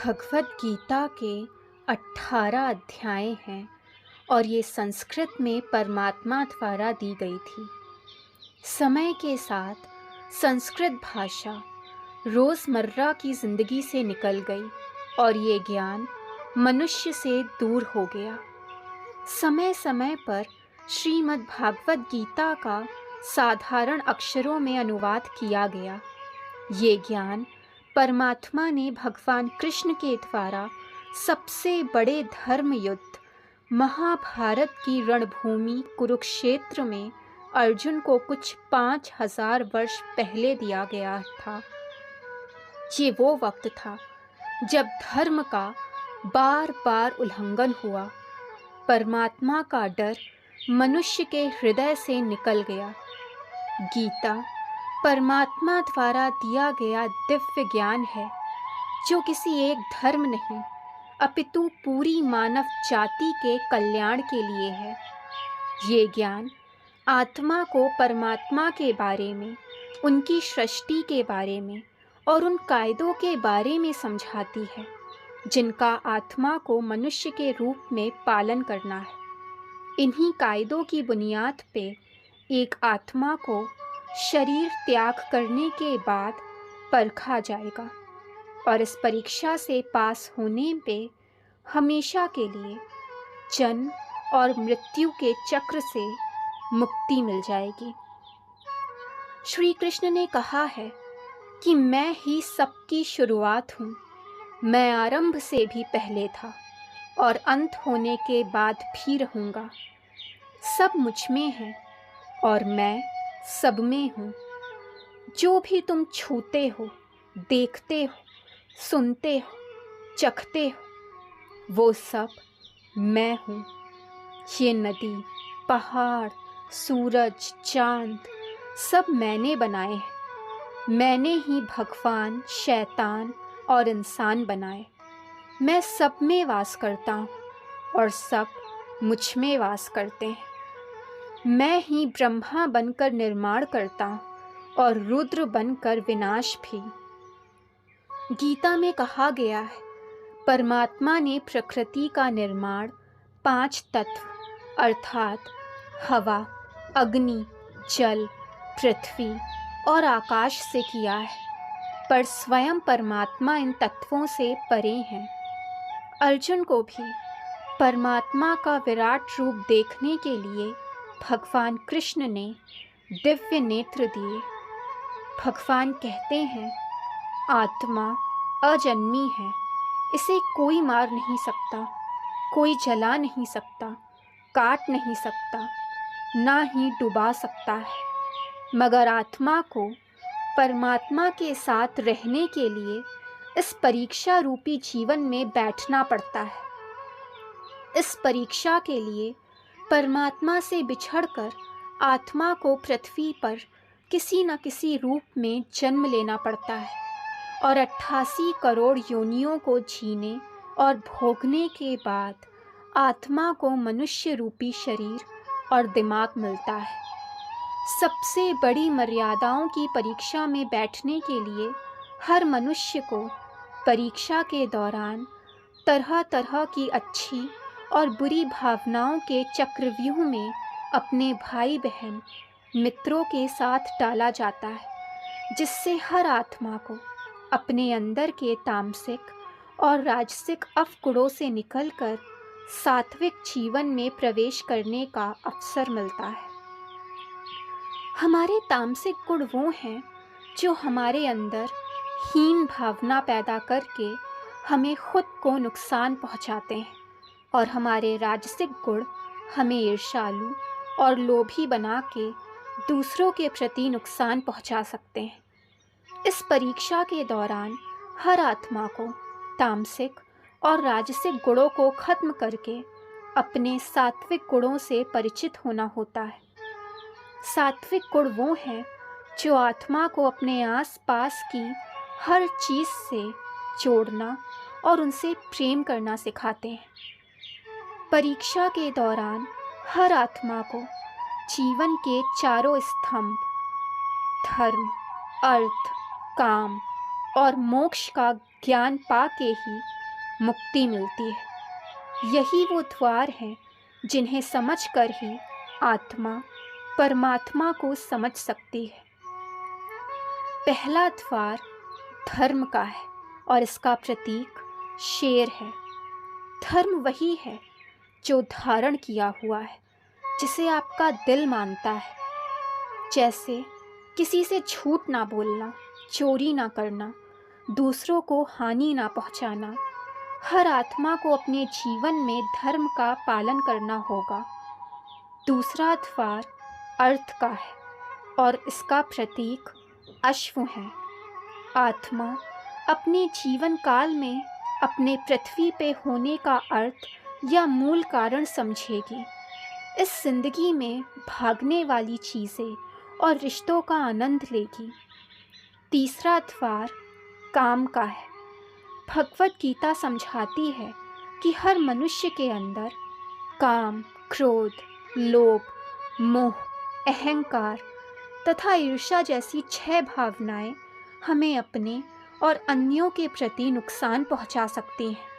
भगवत गीता के 18 अध्याय हैं और ये संस्कृत में परमात्मा द्वारा दी गई थी। समय के साथ संस्कृत भाषा रोज़मर्रा की ज़िंदगी से निकल गई और ये ज्ञान मनुष्य से दूर हो गया। समय समय पर श्रीमद् भागवत गीता का साधारण अक्षरों में अनुवाद किया गया। ये ज्ञान परमात्मा ने भगवान कृष्ण के द्वारा सबसे बड़े धर्म युद्ध महाभारत की रणभूमि कुरुक्षेत्र में अर्जुन को कुछ 5000 वर्ष पहले दिया गया था। ये वो वक्त था जब धर्म का बार बार उल्लंघन हुआ। परमात्मा का डर मनुष्य के हृदय से निकल गया। गीता परमात्मा द्वारा दिया गया दिव्य ज्ञान है जो किसी एक धर्म नहीं अपितु पूरी मानव जाति के कल्याण के लिए है। ये ज्ञान आत्मा को परमात्मा के बारे में, उनकी सृष्टि के बारे में और उन कायदों के बारे में समझाती है जिनका आत्मा को मनुष्य के रूप में पालन करना है। इन्हीं कायदों की बुनियाद पे एक आत्मा को शरीर त्याग करने के बाद परखा जाएगा और इस परीक्षा से पास होने पे हमेशा के लिए जन्म और मृत्यु के चक्र से मुक्ति मिल जाएगी। श्री कृष्ण ने कहा है कि मैं ही सबकी शुरुआत हूँ। मैं आरंभ से भी पहले था और अंत होने के बाद भी रहूँगा। सब मुझ में है और मैं सब में हूँ। जो भी तुम छूते हो, देखते हो, सुनते हो, चखते हो, वो सब मैं हूँ। ये नदी, पहाड़, सूरज, चांद सब मैंने बनाए हैं। मैंने ही भगवान, शैतान और इंसान बनाए। मैं सब में वास करता हूँ और सब मुझ में वास करते हैं। मैं ही ब्रह्मा बनकर निर्माण करता हूँ और रुद्र बनकर विनाश भी। गीता में कहा गया है परमात्मा ने प्रकृति का निर्माण 5 तत्व अर्थात हवा, अग्नि, जल, पृथ्वी और आकाश से किया है, पर स्वयं परमात्मा इन तत्वों से परे हैं। अर्जुन को भी परमात्मा का विराट रूप देखने के लिए भगवान कृष्ण ने दिव्य नेत्र दिए। भगवान कहते हैं आत्मा अजन्मी है, इसे कोई मार नहीं सकता, कोई जला नहीं सकता, काट नहीं सकता, ना ही डुबा सकता है। मगर आत्मा को परमात्मा के साथ रहने के लिए इस परीक्षा रूपी जीवन में बैठना पड़ता है। इस परीक्षा के लिए परमात्मा से बिछड़कर आत्मा को पृथ्वी पर किसी न किसी रूप में जन्म लेना पड़ता है और 88 करोड़ योनियों को जीने और भोगने के बाद आत्मा को मनुष्य रूपी शरीर और दिमाग मिलता है। सबसे बड़ी मर्यादाओं की परीक्षा में बैठने के लिए हर मनुष्य को परीक्षा के दौरान तरह तरह की अच्छी और बुरी भावनाओं के चक्रव्यूह में अपने भाई बहन मित्रों के साथ डाला जाता है, जिससे हर आत्मा को अपने अंदर के तामसिक और राजसिक अवगुणों से निकलकर सात्विक जीवन में प्रवेश करने का अवसर मिलता है। हमारे तामसिक गुण वो हैं जो हमारे अंदर हीन भावना पैदा करके हमें खुद को नुकसान पहुंचाते हैं और हमारे राजसिक गुण हमें ईर्ष्यालु और लोभी बना के दूसरों के प्रति नुकसान पहुंचा सकते हैं। इस परीक्षा के दौरान हर आत्मा को तामसिक और राजसिक गुणों को खत्म करके अपने सात्विक गुणों से परिचित होना होता है। सात्विक गुण वो हैं जो आत्मा को अपने आसपास की हर चीज़ से जोड़ना और उनसे प्रेम करना सिखाते हैं। परीक्षा के दौरान हर आत्मा को जीवन के चारों स्तंभ धर्म, अर्थ, काम, और मोक्ष का ज्ञान पाके ही मुक्ति मिलती है। यही वो द्वार हैं जिन्हें समझकर ही आत्मा परमात्मा को समझ सकती है। पहला द्वार धर्म का है और इसका प्रतीक शेर है। धर्म वही है जो धारण किया हुआ है, जिसे आपका दिल मानता है। जैसे किसी से झूठ ना बोलना, चोरी ना करना, दूसरों को हानि ना पहुंचाना। हर आत्मा को अपने जीवन में धर्म का पालन करना होगा। दूसरा द्वार अर्थ का है और इसका प्रतीक अश्व है। आत्मा अपने जीवन काल में अपने पृथ्वी पे होने का अर्थ या मूल कारण समझेगी। इस जिंदगी में भागने वाली चीज़ें और रिश्तों का आनंद लेगी। तीसरा द्वार काम का है। भगवत गीता समझाती है कि हर मनुष्य के अंदर काम, क्रोध, लोभ, मोह, अहंकार तथा ईर्ष्या जैसी 6 भावनाएं हमें अपने और अन्यों के प्रति नुकसान पहुंचा सकती हैं।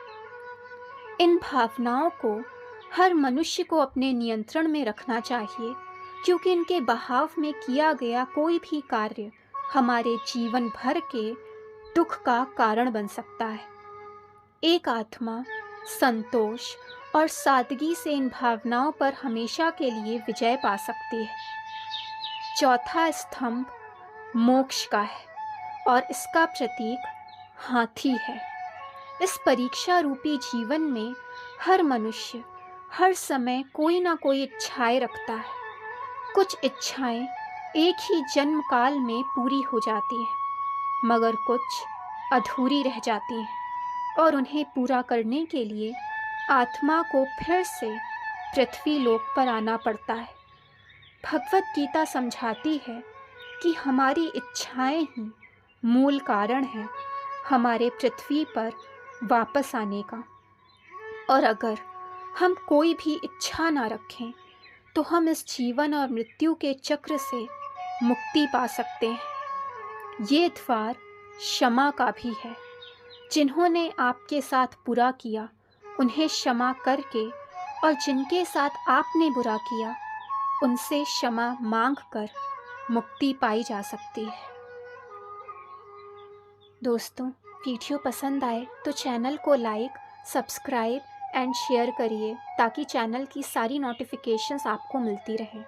इन भावनाओं को हर मनुष्य को अपने नियंत्रण में रखना चाहिए, क्योंकि इनके बहाव में किया गया कोई भी कार्य हमारे जीवन भर के दुख का कारण बन सकता है। एक आत्मा संतोष और सादगी से इन भावनाओं पर हमेशा के लिए विजय पा सकती है। चौथा स्तंभ मोक्ष का है और इसका प्रतीक हाथी है। इस परीक्षा रूपी जीवन में हर मनुष्य हर समय कोई ना कोई इच्छाएं रखता है। कुछ इच्छाएं एक ही जन्म काल में पूरी हो जाती हैं, मगर कुछ अधूरी रह जाती हैं और उन्हें पूरा करने के लिए आत्मा को फिर से पृथ्वी लोक पर आना पड़ता है। भगवत गीता समझाती है कि हमारी इच्छाएं ही मूल कारण है हमारे पृथ्वी पर वापस आने का, और अगर हम कोई भी इच्छा ना रखें तो हम इस जीवन और मृत्यु के चक्र से मुक्ति पा सकते हैं। ये द्वार क्षमा का भी है। जिन्होंने आपके साथ बुरा किया उन्हें क्षमा करके, और जिनके साथ आपने बुरा किया उनसे क्षमा मांगकर मुक्ति पाई जा सकती है। दोस्तों, वीडियो पसंद आए तो चैनल को लाइक, सब्सक्राइब एंड शेयर करिए ताकि चैनल की सारी नोटिफिकेशंस आपको मिलती रहें।